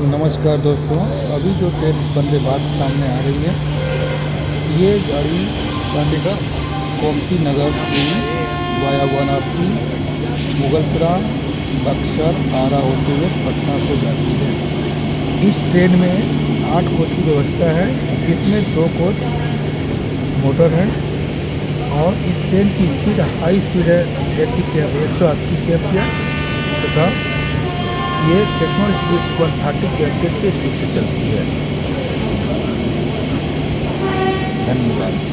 नमस्कार दोस्तों, अभी जो ट्रेन वंदे भारत सामने आ रही है, ये गाड़ी चंडीगढ़ गोमती नगर से वाया वाराणसी, मुगलसराय, बक्सर, आरा होते हुए पटना को जाती है। इस ट्रेन में 8 कोच की व्यवस्था है, जिसमें 2 कोच मोटर है और इस ट्रेन की स्पीड हाई स्पीड है 180 kmph तथा ये सेक्शनल स्पीड 130 kmph की स्पीड से चलती है। धन्यवाद।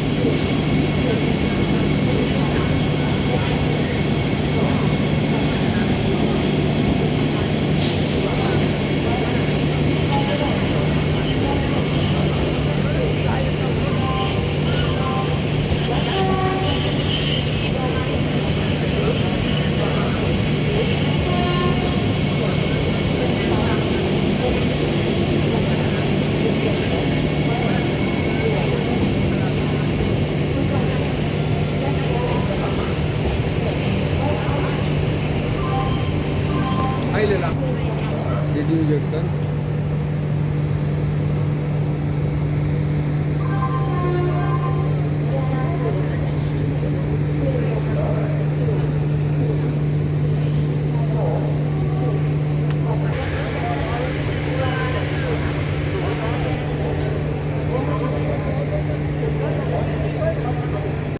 Radio junction